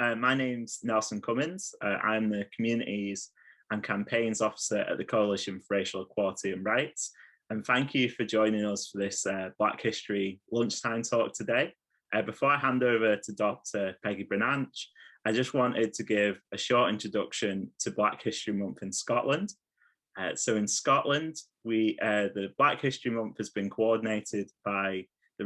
My name's Nelson Cummins. I'm the Communities and Campaigns Officer at the Coalition for Racial Equality and Rights. And thank you for joining us for this Black History lunchtime talk today. Before I hand over to Dr. Peggy Brunache, I just wanted to give a short introduction to Black History Month in Scotland. So in Scotland, the Black History Month has been coordinated by the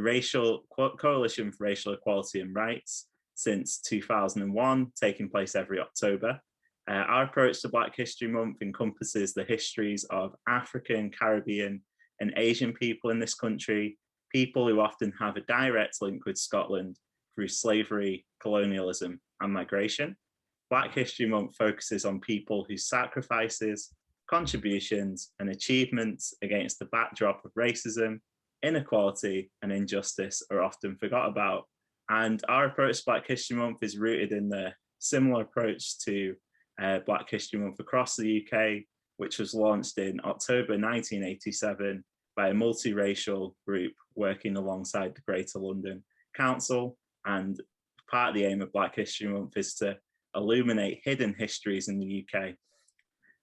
Coalition for Racial Equality and Rights since 2001, taking place every October. Our approach to Black History Month encompasses the histories of African, Caribbean, and Asian people in this country, people who often have a direct link with Scotland through slavery, colonialism, and migration. Black History Month focuses on people whose sacrifices, contributions, and achievements against the backdrop of racism, inequality, and injustice are often forgot about. And our approach to Black History Month is rooted in the similar approach to Black History Month across the UK, which was launched in October 1987 by a multiracial group working alongside the Greater London Council. And part of the aim of Black History Month is to illuminate hidden histories in the UK.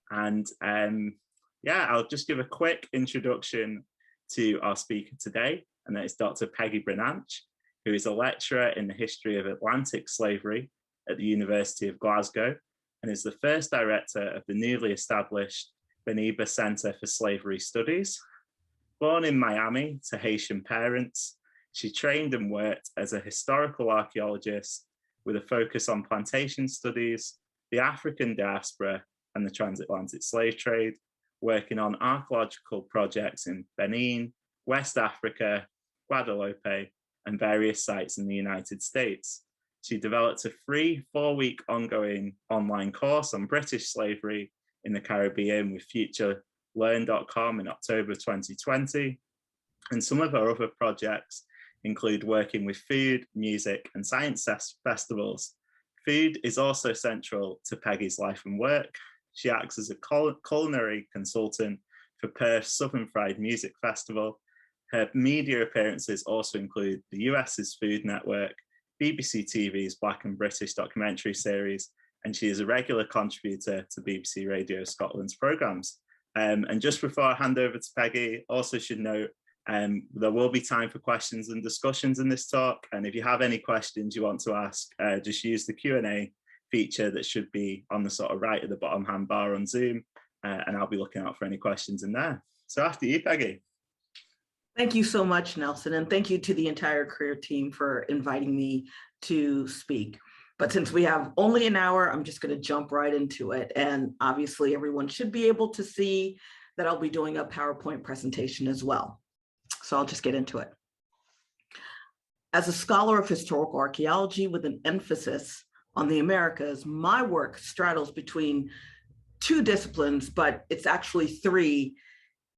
And yeah, I'll just give a quick introduction to our speaker today, and that is Dr. Peggy Brunache, who is a lecturer in the history of Atlantic slavery at the University of Glasgow, and is the first director of the newly established Beniba Center for Slavery Studies. Born in Miami to Haitian parents, she trained and worked as a historical archaeologist with a focus on plantation studies, the African diaspora, and the transatlantic slave trade, working on archaeological projects in Benin, West Africa, Guadeloupe, and various sites in the United States. She developed a free 4-week ongoing online course on British slavery in the Caribbean with futurelearn.com in October 2020. And some of her other projects include working with food, music, and science festivals. Food is also central to Peggy's life and work. She acts as a culinary consultant for Perth's Southern Fried Music Festival. Her media appearances also include the US's Food Network, BBC TV's Black and British documentary series, and she is a regular contributor to BBC Radio Scotland's programmes. And just before I hand over to Peggy, also should note there will be time for questions and discussions in this talk. And if you have any questions you want to ask, just use the Q&A feature that should be on the sort of right at the bottom hand bar on Zoom, and I'll be looking out for any questions in there. So after you, Peggy. Thank you so much, Nelson, and thank you to the entire career team for inviting me to speak. But since we have only an hour, I'm just going to jump right into it. And obviously, everyone should be able to see that I'll be doing a PowerPoint presentation as well. So I'll just get into it. As a scholar of historical archaeology with an emphasis on the Americas, my work straddles between two disciplines, but it's actually three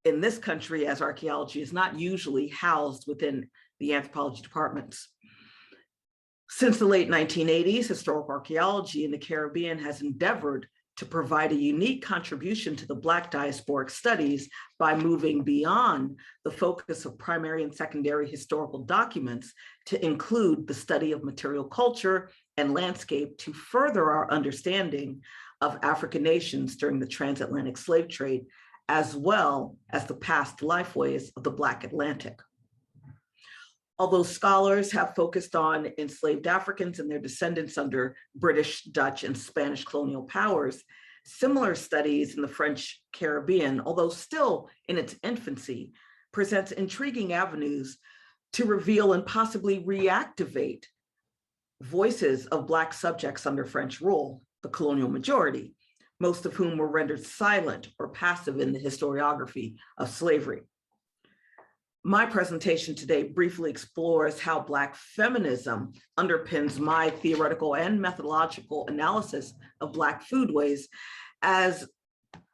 in this country, as archaeology is not usually housed within the anthropology departments. Since the late 1980s, historical archaeology in the Caribbean has endeavored to provide a unique contribution to the Black diasporic studies by moving beyond the focus of primary and secondary historical documents to include the study of material culture and landscape to further our understanding of African nations during the transatlantic slave trade, as well as the past lifeways of the Black Atlantic. Although scholars have focused on enslaved Africans and their descendants under British, Dutch, and Spanish colonial powers, similar studies in the French Caribbean, although still in its infancy, presents intriguing avenues to reveal and possibly reactivate voices of Black subjects under French rule, the colonial majority, most of whom were rendered silent or passive in the historiography of slavery. My presentation today briefly explores how Black feminism underpins my theoretical and methodological analysis of Black foodways as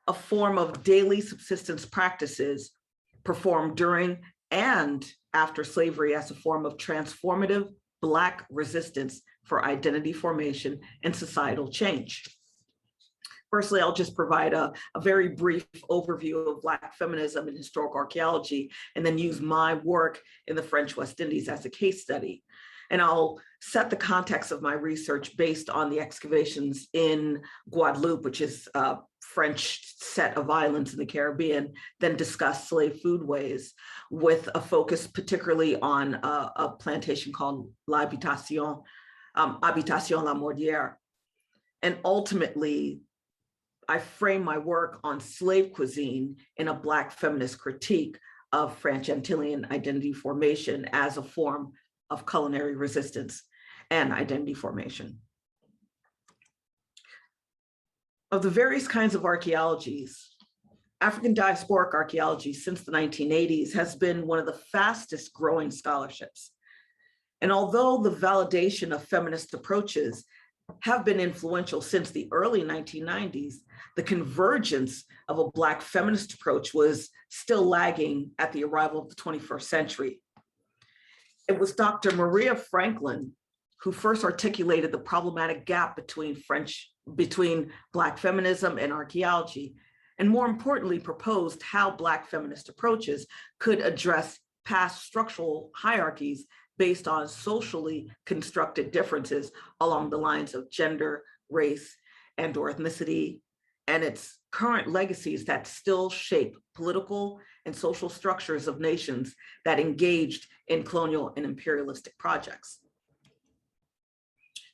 a form of daily subsistence practices performed during and after slavery as a form of transformative Black resistance for identity formation and societal change. Firstly, I'll just provide a very brief overview of Black feminism and historical archaeology, and then use my work in the French West Indies as a case study. And I'll set the context of my research based on the excavations in Guadeloupe, which is a French set of islands in the Caribbean, then discuss slave foodways with a focus particularly on a plantation called Habitation La Mordière. And ultimately, I frame my work on slave cuisine in a Black feminist critique of French Antillean identity formation as a form of culinary resistance and identity formation. Of the various kinds of archaeologies, African diasporic archaeology since the 1980s has been one of the fastest growing scholarships. And although the validation of feminist approaches have been influential since the early 1990s, the convergence of a Black feminist approach was still lagging at the arrival of the 21st century. It was Dr. Maria Franklin who first articulated the problematic gap between Black feminism and archaeology, and more importantly, proposed how Black feminist approaches could address past structural hierarchies based on socially constructed differences along the lines of gender, race, and/or ethnicity, and its current legacies that still shape political and social structures of nations that engaged in colonial and imperialistic projects.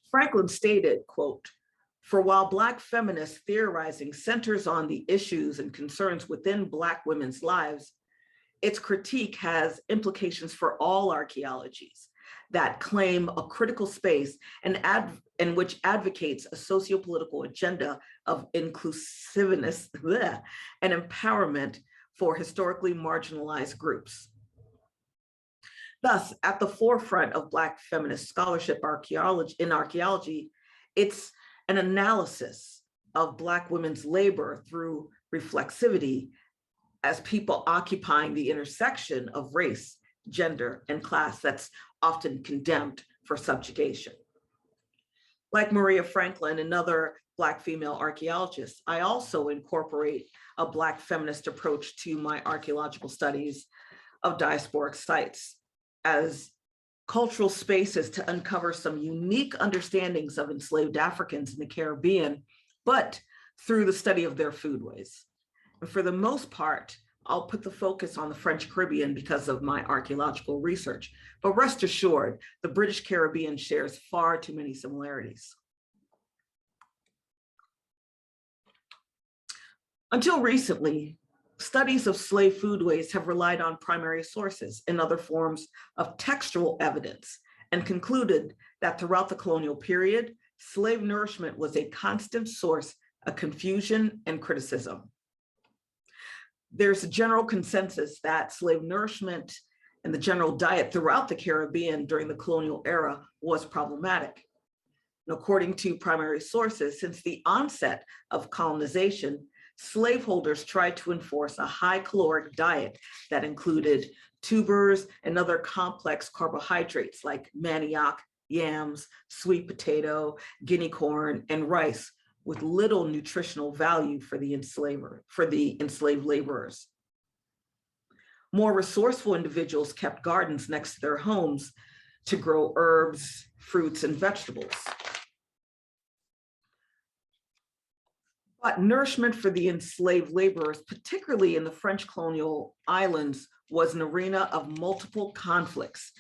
Franklin stated, quote, "For while Black feminist theorizing centers on the issues and concerns within Black women's lives, its critique has implications for all archaeologies that claim a critical space and which advocates a socio-political agenda of inclusiveness and empowerment for historically marginalized groups." Thus, at the forefront of Black feminist scholarship in archaeology, it's an analysis of Black women's labor through reflexivity as people occupying the intersection of race, gender, and class that's often condemned for subjugation. Like Maria Franklin and other Black female archaeologists, I also incorporate a Black feminist approach to my archaeological studies of diasporic sites as cultural spaces to uncover some unique understandings of enslaved Africans in the Caribbean, but through the study of their foodways. And for the most part, I'll put the focus on the French Caribbean because of my archaeological research, but rest assured, the British Caribbean shares far too many similarities. Until recently, studies of slave foodways have relied on primary sources and other forms of textual evidence and concluded that throughout the colonial period, slave nourishment was a constant source of confusion and criticism. There's a general consensus that slave nourishment and the general diet throughout the Caribbean during the colonial era was problematic. And according to primary sources, since the onset of colonization, slaveholders tried to enforce a high caloric diet that included tubers and other complex carbohydrates like manioc, yams, sweet potato, guinea corn, and rice, with little nutritional value for the enslaved laborers. More resourceful individuals kept gardens next to their homes to grow herbs, fruits, and vegetables. But nourishment for the enslaved laborers, particularly in the French colonial islands, was an arena of multiple conflicts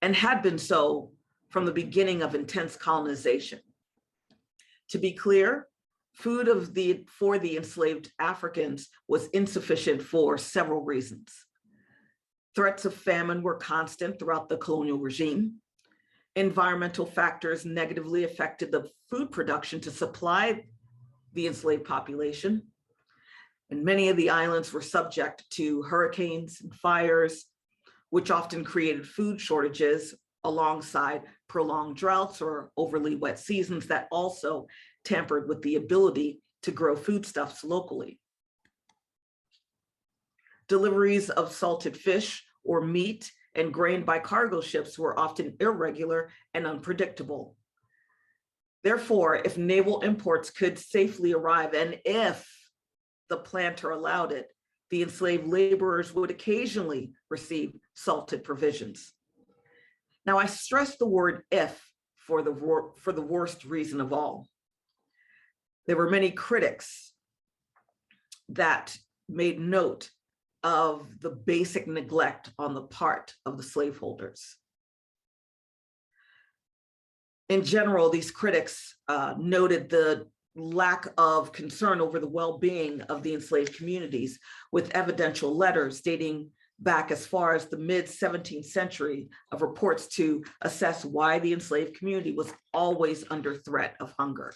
and had been so from the beginning of intense colonization. To be clear, food for the enslaved Africans was insufficient for several reasons. Threats of famine were constant throughout the colonial regime. Environmental factors negatively affected the food production to supply the enslaved population. And many of the islands were subject to hurricanes and fires, which often created food shortages alongside prolonged droughts or overly wet seasons that also tampered with the ability to grow foodstuffs locally. Deliveries of salted fish or meat and grain by cargo ships were often irregular and unpredictable. Therefore, if naval imports could safely arrive, and if the planter allowed it, the enslaved laborers would occasionally receive salted provisions. Now, I stress the word if for the worst reason of all. There were many critics that made note of the basic neglect on the part of the slaveholders. In general, these critics noted the lack of concern over the well-being of the enslaved communities, with evidential letters dating back as far as the mid-17th century of reports to assess why the enslaved community was always under threat of hunger.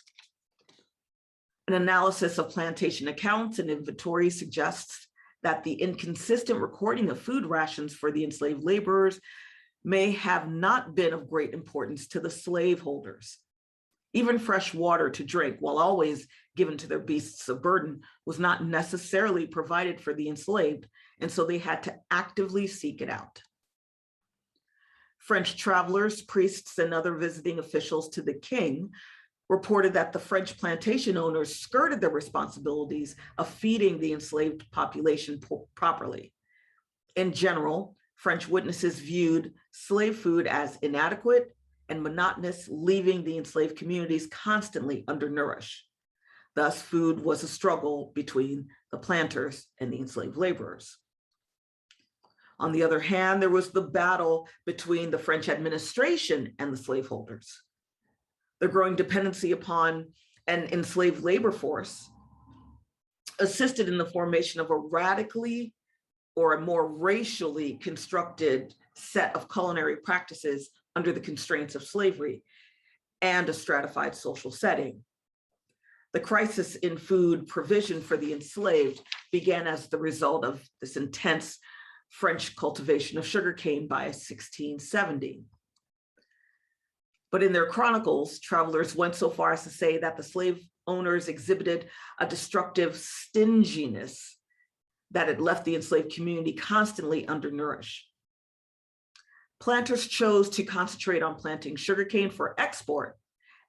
An analysis of plantation accounts and inventories suggests that the inconsistent recording of food rations for the enslaved laborers may have not been of great importance to the slaveholders. Even fresh water to drink, while always given to their beasts of burden, was not necessarily provided for the enslaved, and so they had to actively seek it out. French travelers, priests, and other visiting officials to the king reported that the French plantation owners skirted their responsibilities of feeding the enslaved population properly. In general, French witnesses viewed slave food as inadequate and monotonous, leaving the enslaved communities constantly undernourished. Thus, food was a struggle between the planters and the enslaved laborers. On the other hand, there was the battle between the French administration and the slaveholders. The growing dependency upon an enslaved labor force assisted in the formation of a radically or a more racially constructed set of culinary practices under the constraints of slavery and a stratified social setting. The crisis in food provision for the enslaved began as the result of this intense French cultivation of sugarcane by 1670. But in their chronicles, travelers went so far as to say that the slave owners exhibited a destructive stinginess that had left the enslaved community constantly undernourished. Planters chose to concentrate on planting sugarcane for export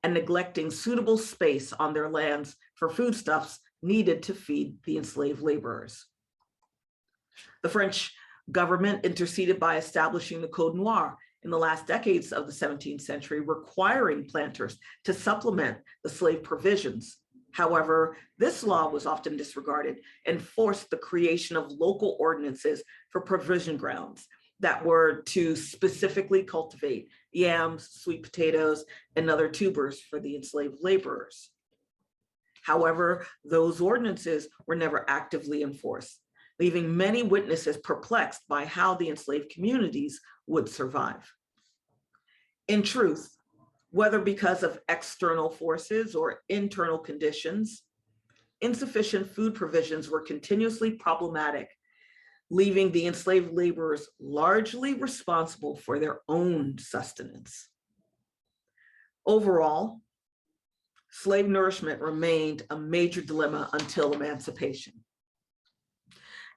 and neglecting suitable space on their lands for foodstuffs needed to feed the enslaved laborers. The French government interceded by establishing the Code Noir in the last decades of the 17th century, requiring planters to supplement the slave provisions. However, this law was often disregarded and forced the creation of local ordinances for provision grounds that were to specifically cultivate yams, sweet potatoes, and other tubers for the enslaved laborers. However, those ordinances were never actively enforced, leaving many witnesses perplexed by how the enslaved communities would survive. In truth, whether because of external forces or internal conditions, insufficient food provisions were continuously problematic, leaving the enslaved laborers largely responsible for their own sustenance. Overall, slave nourishment remained a major dilemma until emancipation.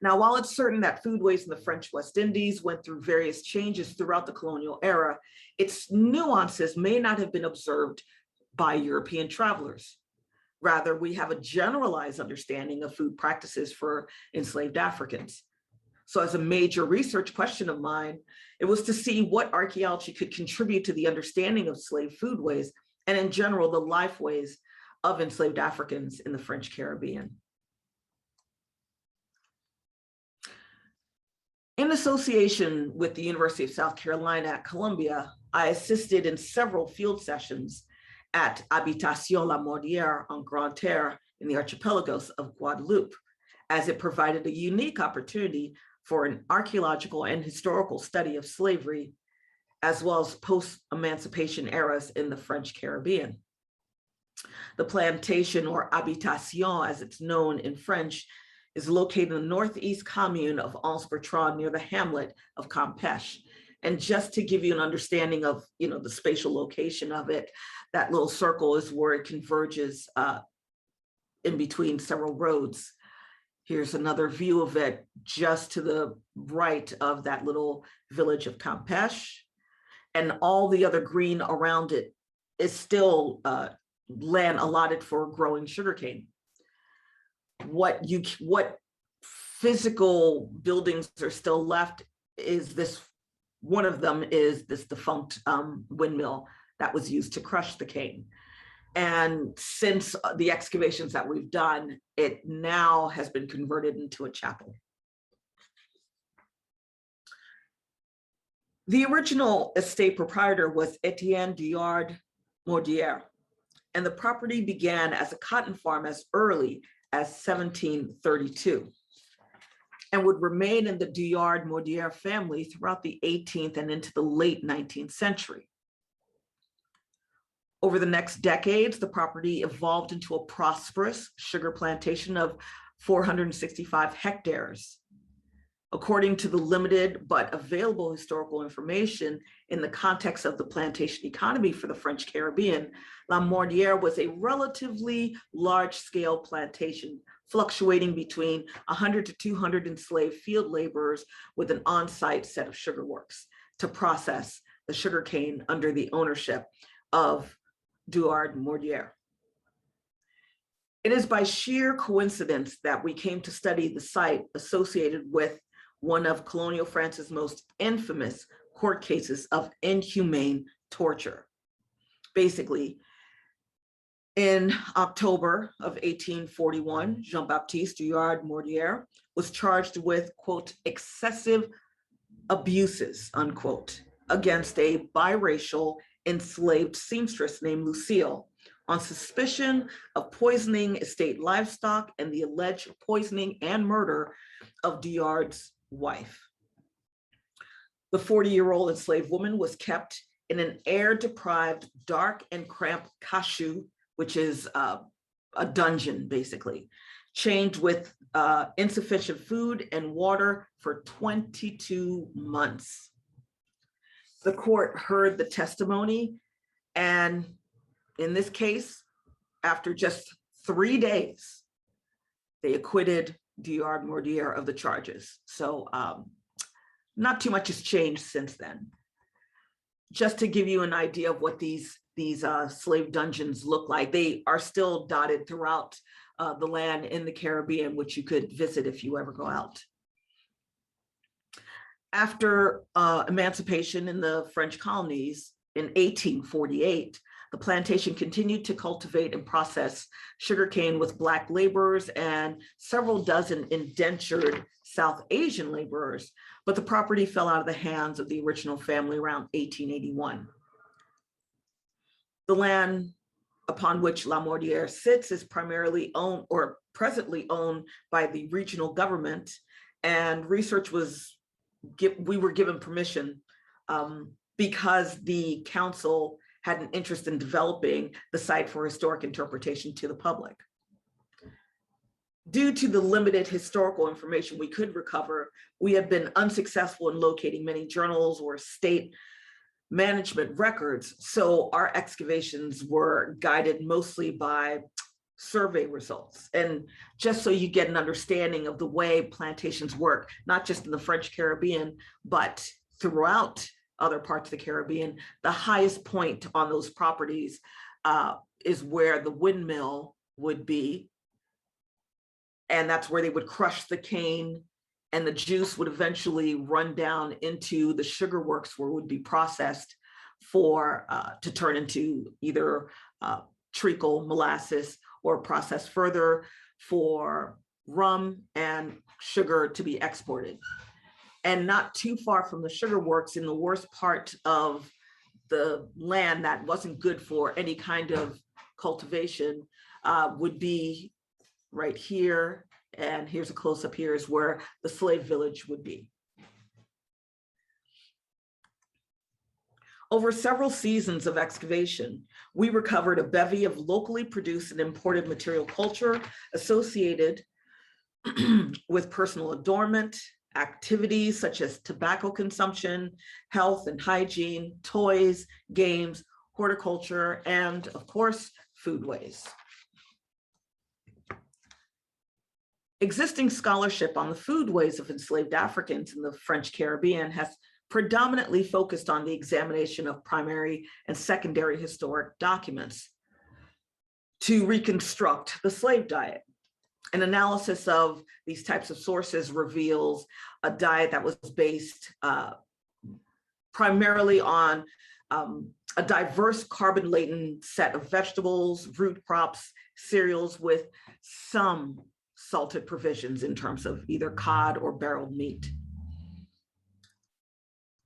Now, while it's certain that foodways in the French West Indies went through various changes throughout the colonial era, its nuances may not have been observed by European travelers. Rather, we have a generalized understanding of food practices for enslaved Africans. So as a major research question of mine, it was to see what archaeology could contribute to the understanding of slave foodways and in general, the lifeways of enslaved Africans in the French Caribbean. In association with the University of South Carolina at Columbia, I assisted in several field sessions at Habitation La Mordière en Grande Terre in the archipelagos of Guadeloupe, as it provided a unique opportunity for an archaeological and historical study of slavery, as well as post-emancipation eras in the French Caribbean. The plantation, or habitation as it's known in French, is located in the northeast commune of Anse-Bertrand near the hamlet of Campeche. And just to give you an understanding of the spatial location of it, that little circle is where it converges in between several roads. Here's another view of it just to the right of that little village of Campeche. And all the other green around it is still land allotted for growing sugarcane. What physical buildings are still left is this. One of them is this defunct windmill that was used to crush the cane. And since the excavations that we've done, it now has been converted into a chapel. The original estate proprietor was Etienne Diard Mordier, and the property began as a cotton farm as early as 1732 and would remain in the Diard Mordier family throughout the 18th and into the late 19th century. Over the next decades, the property evolved into a prosperous sugar plantation of 465 hectares. According to the limited but available historical information in the context of the plantation economy for the French Caribbean, La Mordière was a relatively large-scale plantation, fluctuating between 100 to 200 enslaved field laborers with an on-site set of sugar works to process the sugarcane under the ownership of Diard Mordier. It is by sheer coincidence that we came to study the site associated with one of colonial France's most infamous court cases of inhumane torture. Basically, in October of 1841, Jean-Baptiste Diard Mordier was charged with, quote, excessive abuses, unquote, against a biracial enslaved seamstress named Lucille on suspicion of poisoning estate livestock and the alleged poisoning and murder of Diard's wife. The 40-year-old enslaved woman was kept in an air-deprived, dark and cramped cachot, which is a dungeon, basically, chained with insufficient food and water for 22 months. The court heard the testimony, and in this case, after just 3 days, they acquitted Diard Mordier of the charges. So not too much has changed since then. Just to give you an idea of what these slave dungeons look like, they are still dotted throughout the land in the Caribbean, which you could visit if you ever go out. After emancipation in the French colonies in 1848, the plantation continued to cultivate and process sugarcane with Black laborers and several dozen indentured South Asian laborers, but the property fell out of the hands of the original family around 1881. The land upon which La Mordière sits is primarily owned or presently owned by the regional government, and research we were given permission because the council had an interest in developing the site for historic interpretation to the public. Due to the limited historical information we could recover, we have been unsuccessful in locating many journals or state management records, so our excavations were guided mostly by survey results. And just so you get an understanding of the way plantations work, not just in the French Caribbean, but throughout other parts of the Caribbean, the highest point on those properties is where the windmill would be. And that's where they would crush the cane, and the juice would eventually run down into the sugar works where it would be processed for to turn into either treacle, molasses, or processed further for rum and sugar to be exported. And not too far from the sugar works, in the worst part of the land that wasn't good for any kind of cultivation, would be right here. And here's a close-up here is where the slave village would be. Over several seasons of excavation, we recovered a bevy of locally produced and imported material culture associated with personal adornment, activities such as tobacco consumption, health and hygiene, toys, games, horticulture, and of course, foodways. Existing scholarship on the foodways of enslaved Africans in the French Caribbean has predominantly focused on the examination of primary and secondary historic documents. to reconstruct the slave diet. An analysis of these types of sources reveals a diet that was based primarily on a diverse carbon-laden set of vegetables, root crops, cereals with some salted provisions in terms of either cod or barreled meat.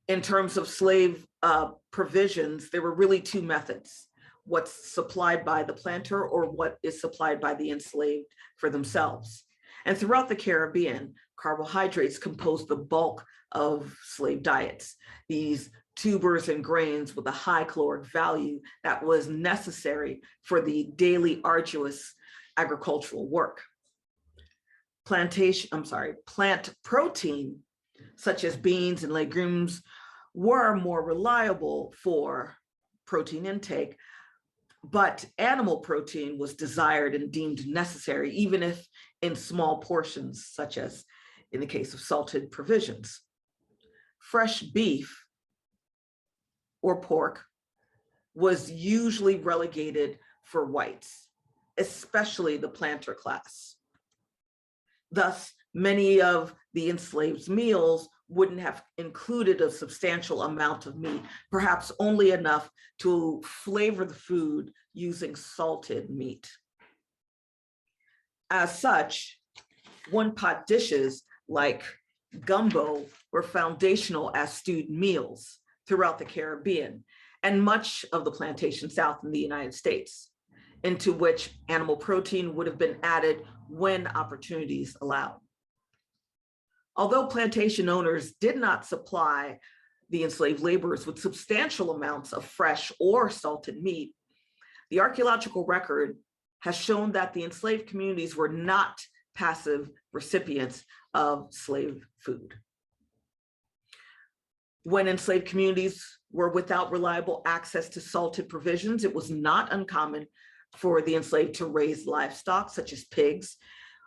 In terms of slave provisions, there were really two methods: what's supplied by the planter or what is supplied by the enslaved for themselves. And throughout the Caribbean, carbohydrates composed the bulk of slave diets, these tubers and grains with a high caloric value that was necessary for the daily arduous agricultural work. Plant protein, such as beans and legumes, were more reliable for protein intake, but animal protein was desired and deemed necessary, even if in small portions, such as in the case of salted provisions. Fresh beef or pork was usually relegated for whites, especially the planter class. Thus, many of the enslaved meals wouldn't have included a substantial amount of meat, perhaps only enough to flavor the food using salted meat. As such, one-pot dishes like gumbo were foundational as stewed meals throughout the Caribbean and much of the plantation South in the United States, into which animal protein would have been added when opportunities allowed. Although plantation owners did not supply the enslaved laborers with substantial amounts of fresh or salted meat, the archaeological record has shown that the enslaved communities were not passive recipients of slave food. When enslaved communities were without reliable access to salted provisions, it was not uncommon for the enslaved to raise livestock such as pigs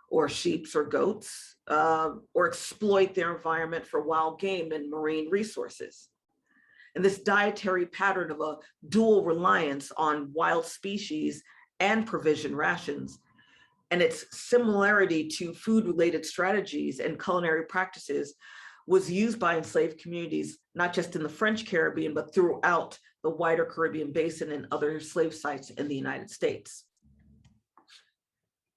or sheep or goats, or exploit their environment for wild game and marine resources. And this dietary pattern of a dual reliance on wild species and provision rations, and its similarity to food-related strategies and culinary practices, was used by enslaved communities, not just in the French Caribbean, but throughout the wider Caribbean basin and other slave sites in the United States.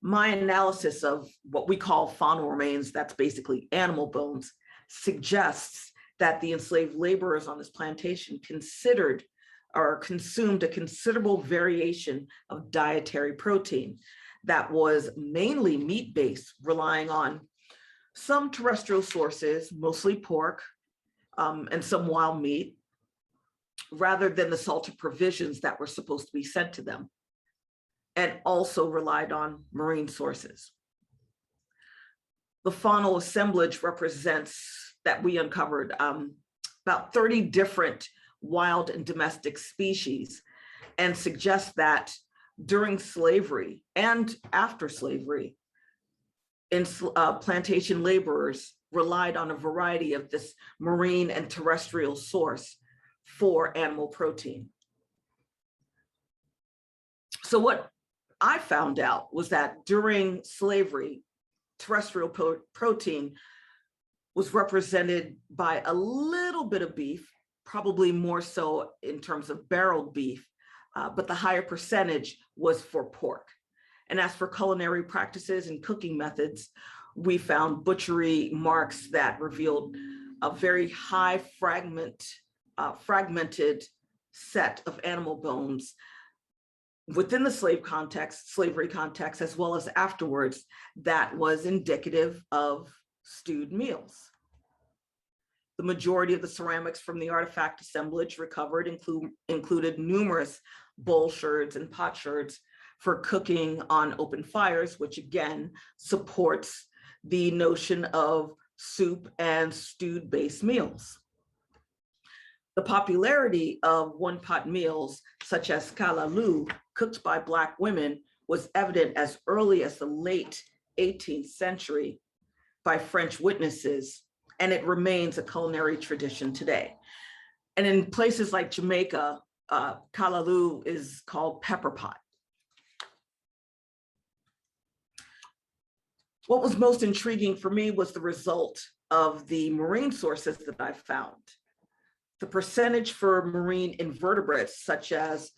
My analysis of what we call faunal remains, that's basically animal bones, suggests that the enslaved laborers on this plantation considered or consumed a considerable variation of dietary protein that was mainly meat-based, relying on some terrestrial sources, mostly pork, and some wild meat, rather than the salted provisions that were supposed to be sent to them, and also relied on marine sources. The faunal assemblage represents that we uncovered about 30 different wild and domestic species, and suggests that during slavery and after slavery, plantation laborers relied on a variety of this marine and terrestrial source for animal protein. So what I found out was that during slavery, terrestrial protein was represented by a little bit of beef, probably more so in terms of barreled beef, but the higher percentage was for pork. And as for culinary practices and cooking methods, we found butchery marks that revealed a very high fragmented set of animal bones within the slavery context, as well as afterwards, that was indicative of stewed meals. The majority of the ceramics from the artifact assemblage recovered included numerous bowl sherds and pot sherds for cooking on open fires, which again supports the notion of soup and stewed-based meals. The popularity of one-pot meals, such as kalaloo, cooked by Black women, was evident as early as the late 18th century by French witnesses, and it remains a culinary tradition today. And in places like Jamaica, kalaloo is called pepper pot. What was most intriguing for me was the result of the marine sources that I found. The percentage for marine invertebrates, such as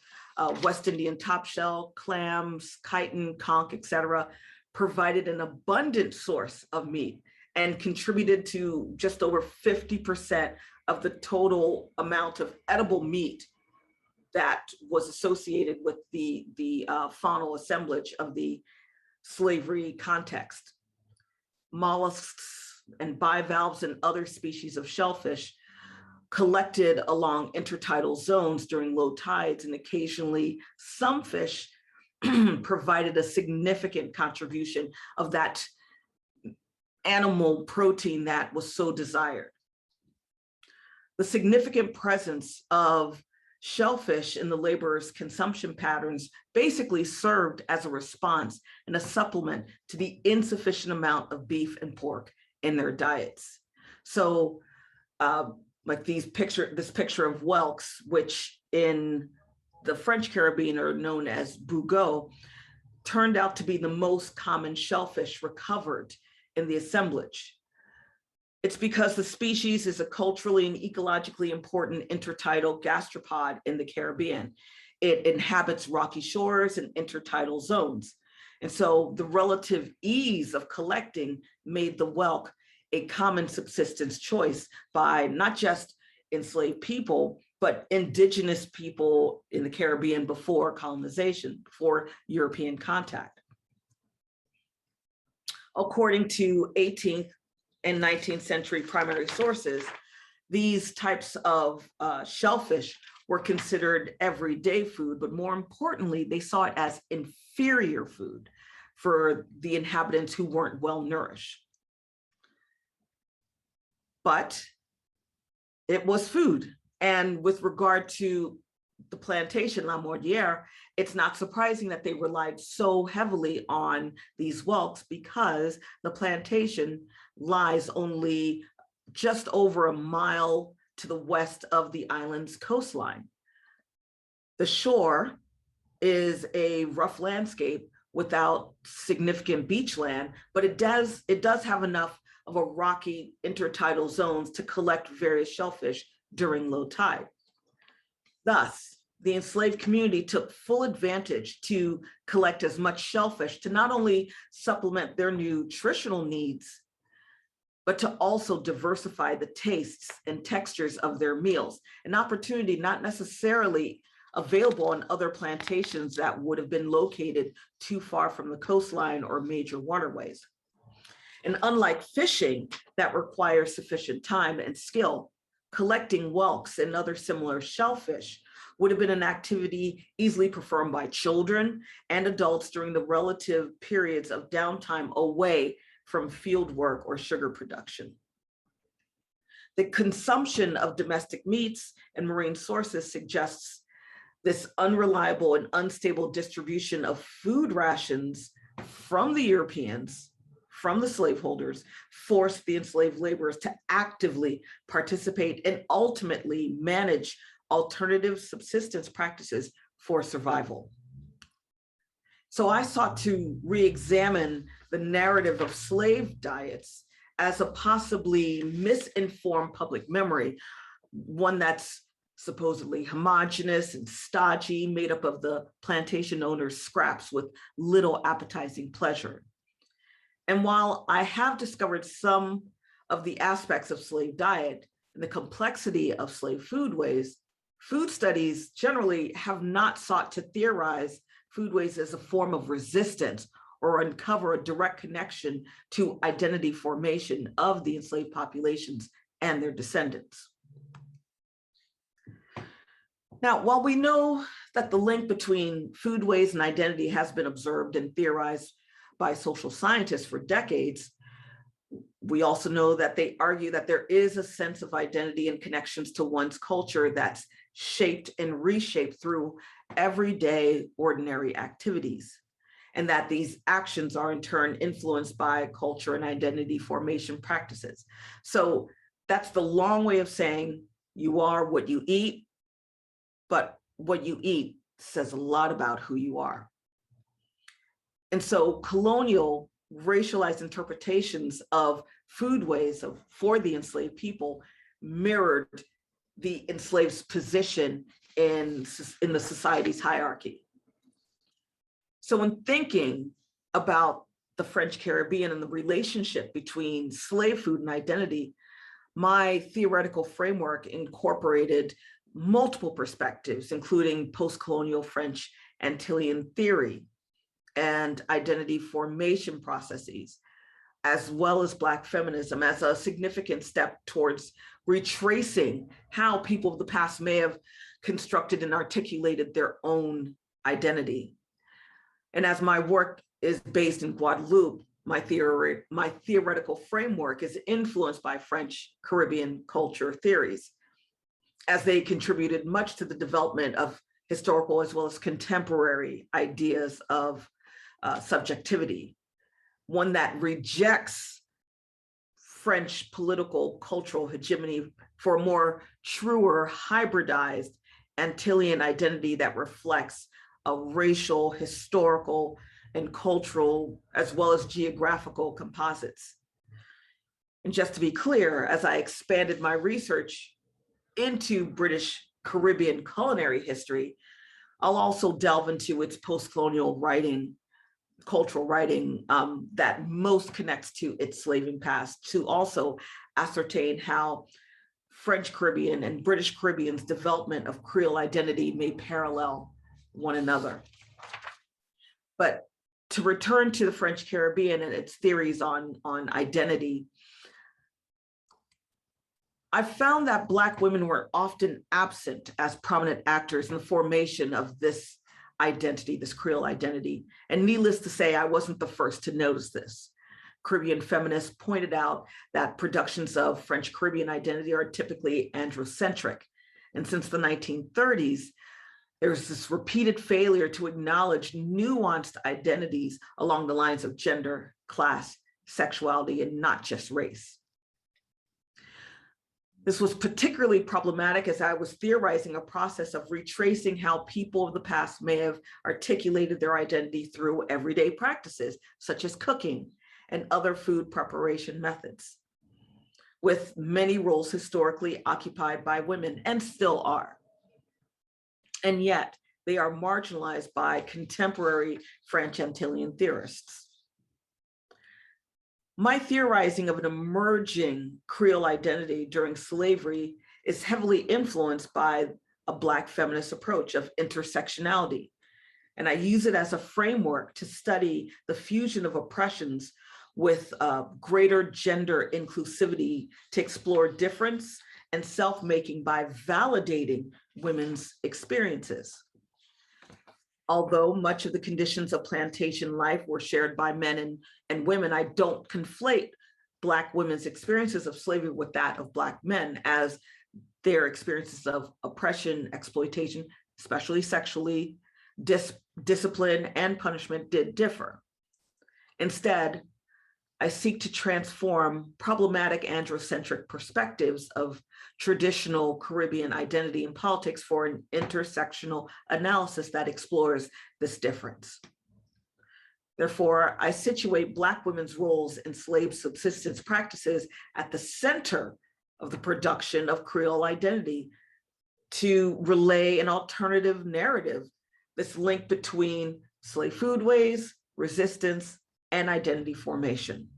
West Indian topshell, clams, chitin, conch, etc., provided an abundant source of meat and contributed to just over 50% of the total amount of edible meat that was associated with the faunal assemblage of the slavery context. Mollusks and bivalves and other species of shellfish collected along intertidal zones during low tides, and occasionally some fish provided a significant contribution of that animal protein that was so desired. The significant presence of shellfish in the laborers' consumption patterns basically served as a response and a supplement to the insufficient amount of beef and pork in their diets. So like this picture of whelks, which in the French Caribbean are known as bougot, turned out to be the most common shellfish recovered in the assemblage. It's because the species is a culturally and ecologically important intertidal gastropod in the Caribbean. It inhabits rocky shores and intertidal zones. And so the relative ease of collecting made the whelk a common subsistence choice by not just enslaved people, but indigenous people in the Caribbean before colonization, before European contact. According to 18th and 19th century primary sources, these types of shellfish were considered everyday food, but more importantly, they saw it as inferior food for the inhabitants who weren't well nourished. But it was food. And with regard to the plantation La Mordière, it's not surprising that they relied so heavily on these whelks because the plantation lies only just over a mile to the west of the island's coastline. The shore is a rough landscape without significant beachland, but it does have enough of a rocky intertidal zones to collect various shellfish during low tide. Thus, the enslaved community took full advantage to collect as much shellfish to not only supplement their nutritional needs, but to also diversify the tastes and textures of their meals, an opportunity not necessarily available on other plantations that would have been located too far from the coastline or major waterways. And unlike fishing that requires sufficient time and skill, collecting whelks and other similar shellfish would have been an activity easily performed by children and adults during the relative periods of downtime away from field work or sugar production. The consumption of domestic meats and marine sources suggests this unreliable and unstable distribution of food rations from the Europeans, from the slaveholders, forced the enslaved laborers to actively participate and ultimately manage alternative subsistence practices for survival. So I sought to re-examine the narrative of slave diets as a possibly misinformed public memory, one that's supposedly homogeneous and stodgy, made up of the plantation owners' scraps with little appetizing pleasure. And while I have discovered some of the aspects of slave diet and the complexity of slave foodways, food studies generally have not sought to theorize foodways as a form of resistance or uncover a direct connection to identity formation of the enslaved populations and their descendants. Now, while we know that the link between foodways and identity has been observed and theorized by social scientists for decades, we also know that they argue that there is a sense of identity and connections to one's culture that's shaped and reshaped through everyday ordinary activities, and that these actions are in turn influenced by culture and identity formation practices. So that's the long way of saying you are what you eat, but what you eat says a lot about who you are. And so colonial racialized interpretations of foodways for the enslaved people mirrored the enslaved's position in the society's hierarchy. So when thinking about the French Caribbean and the relationship between slave food and identity, my theoretical framework incorporated multiple perspectives, including post-colonial French Antillean theory and identity formation processes, as well as Black feminism as a significant step towards retracing how people of the past may have constructed and articulated their own identity. And as my work is based in Guadeloupe, my theoretical framework is influenced by French Caribbean culture theories, as they contributed much to the development of historical as well as contemporary ideas of subjectivity, one that rejects French political cultural hegemony for a more truer, hybridized Antillean identity that reflects a racial, historical, and cultural, as well as geographical composites. And just to be clear, as I expanded my research into British Caribbean culinary history, I'll also delve into its post-colonial writing, cultural writing that most connects to its slaving past, to also ascertain how French Caribbean and British Caribbean's development of Creole identity may parallel one another. But to return to the French Caribbean and its theories on identity, I found that Black women were often absent as prominent actors in the formation of this identity, this Creole identity. And needless to say, I wasn't the first to notice this. Caribbean feminists pointed out that productions of French Caribbean identity are typically androcentric. And since the 1930s, there's this repeated failure to acknowledge nuanced identities along the lines of gender, class, sexuality, and not just race. This was particularly problematic as I was theorizing a process of retracing how people of the past may have articulated their identity through everyday practices, such as cooking and other food preparation methods, with many roles historically occupied by women and still are. And yet they are marginalized by contemporary French Antillean theorists. My theorizing of an emerging Creole identity during slavery is heavily influenced by a Black feminist approach of intersectionality. And I use it as a framework to study the fusion of oppressions with greater gender inclusivity to explore difference and self-making by validating women's experiences. Although much of the conditions of plantation life were shared by men and women, I don't conflate Black women's experiences of slavery with that of Black men, as their experiences of oppression, exploitation, especially sexually, discipline, and punishment did differ. Instead, I seek to transform problematic androcentric perspectives of traditional Caribbean identity and politics for an intersectional analysis that explores this difference. Therefore, I situate Black women's roles in slave subsistence practices at the center of the production of Creole identity to relay an alternative narrative, this link between slave foodways, resistance, and identity formation.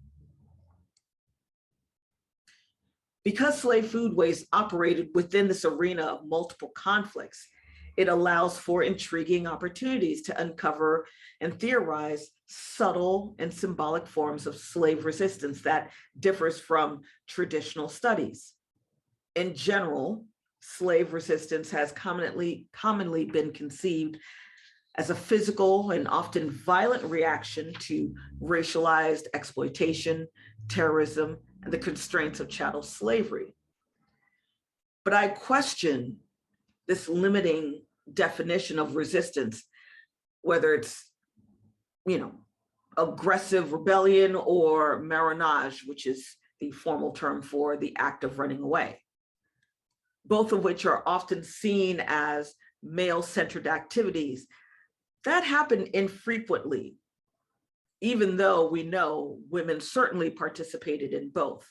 Because slave foodways operated within this arena of multiple conflicts, it allows for intriguing opportunities to uncover and theorize subtle and symbolic forms of slave resistance that differs from traditional studies. In general, slave resistance has commonly been conceived as a physical and often violent reaction to racialized exploitation, terrorism, and the constraints of chattel slavery. But I question this limiting definition of resistance, whether it's, aggressive rebellion or marronage, which is the formal term for the act of running away, both of which are often seen as male-centered activities that happen infrequently even though we know women certainly participated in both.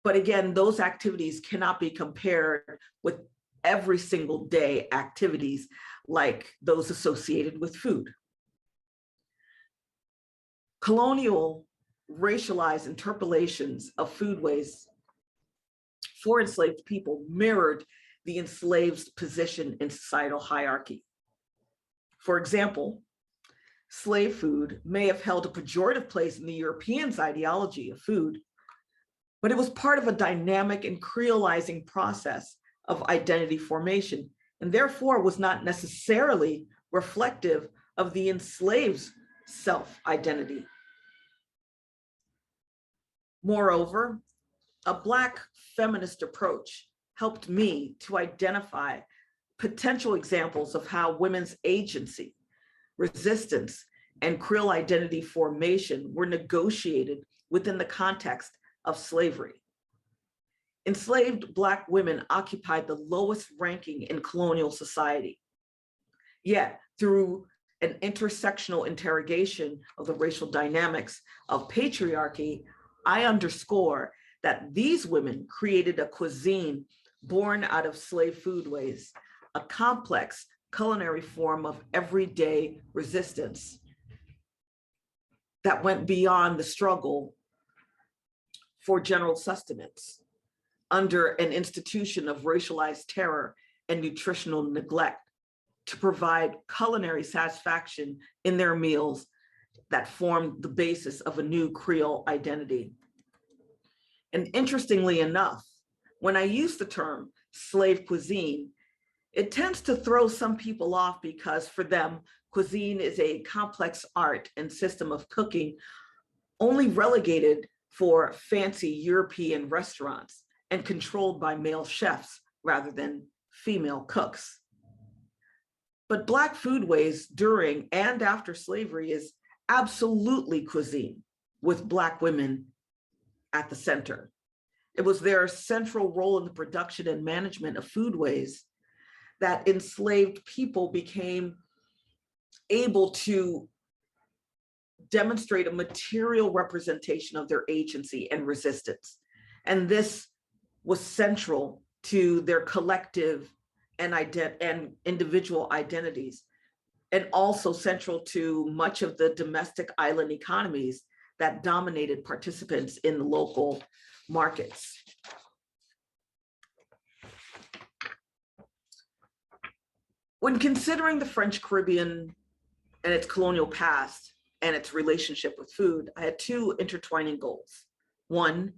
But again, those activities cannot be compared with every single day activities like those associated with food. Colonial racialized interpolations of foodways for enslaved people mirrored the enslaved's position in societal hierarchy. For example, slave food may have held a pejorative place in the Europeans' ideology of food, but it was part of a dynamic and creolizing process of identity formation, and therefore was not necessarily reflective of the enslaved's self-identity. Moreover, a Black feminist approach helped me to identify potential examples of how women's agency, resistance, and Creole identity formation were negotiated within the context of slavery. Enslaved Black women occupied the lowest ranking in colonial society. Yet, through an intersectional interrogation of the racial dynamics of patriarchy, I underscore that these women created a cuisine born out of slave foodways, a complex culinary form of everyday resistance that went beyond the struggle for general sustenance under an institution of racialized terror and nutritional neglect to provide culinary satisfaction in their meals that formed the basis of a new Creole identity. And interestingly enough, when I use the term slave cuisine, it tends to throw some people off because for them, cuisine is a complex art and system of cooking only relegated for fancy European restaurants and controlled by male chefs rather than female cooks. But Black foodways during and after slavery is absolutely cuisine with Black women at the center. It was their central role in the production and management of foodways that enslaved people became able to demonstrate a material representation of their agency and resistance. And this was central to their collective and individual identities, and also central to much of the domestic island economies that dominated participants in the local markets. When considering the French Caribbean and its colonial past and its relationship with food, I had two intertwining goals. One,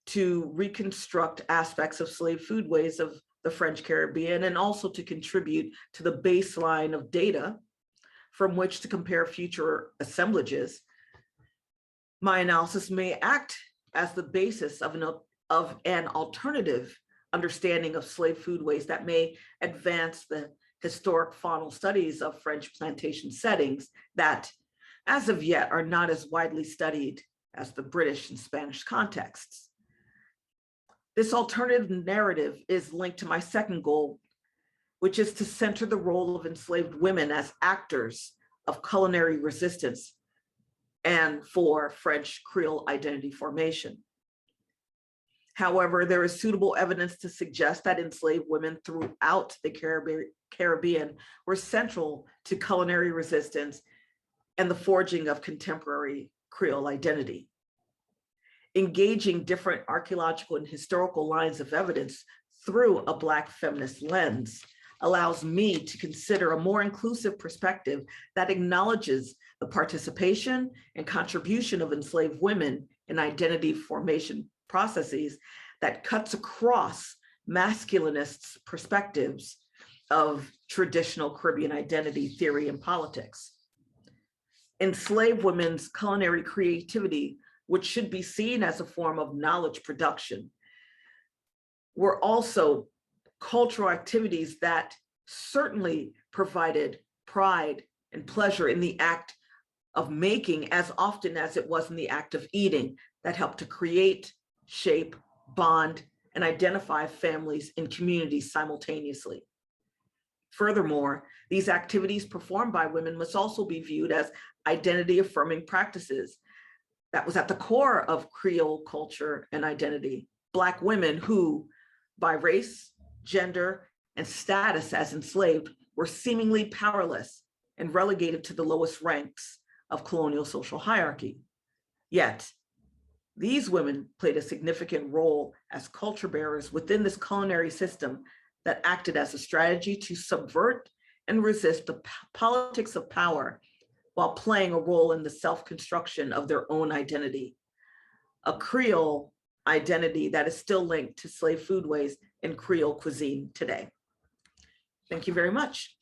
to reconstruct aspects of slave foodways of the French Caribbean, and also to contribute to the baseline of data from which to compare future assemblages. My analysis may act as the basis of an alternative understanding of slave foodways that may advance the historic faunal studies of French plantation settings that, as of yet, are not as widely studied as the British and Spanish contexts. This alternative narrative is linked to my second goal, which is to center the role of enslaved women as actors of culinary resistance and for French Creole identity formation. However, there is suitable evidence to suggest that enslaved women throughout the Caribbean were central to culinary resistance and the forging of contemporary Creole identity. Engaging different archaeological and historical lines of evidence through a Black feminist lens allows me to consider a more inclusive perspective that acknowledges the participation and contribution of enslaved women in identity formation processes that cuts across masculinist perspectives of traditional Caribbean identity theory and politics. Enslaved women's culinary creativity, which should be seen as a form of knowledge production, were also cultural activities that certainly provided pride and pleasure in the act of making as often as it was in the act of eating, that helped to create, shape, bond, and identify families and communities simultaneously. Furthermore, these activities performed by women must also be viewed as identity-affirming practices that was at the core of Creole culture and identity. Black women who, by race, gender, and status as enslaved, were seemingly powerless and relegated to the lowest ranks of colonial social hierarchy. Yet, these women played a significant role as culture bearers within this culinary system that acted as a strategy to subvert and resist the politics of power while playing a role in the self-construction of their own identity. A Creole identity that is still linked to slave foodways and Creole cuisine today. Thank you very much.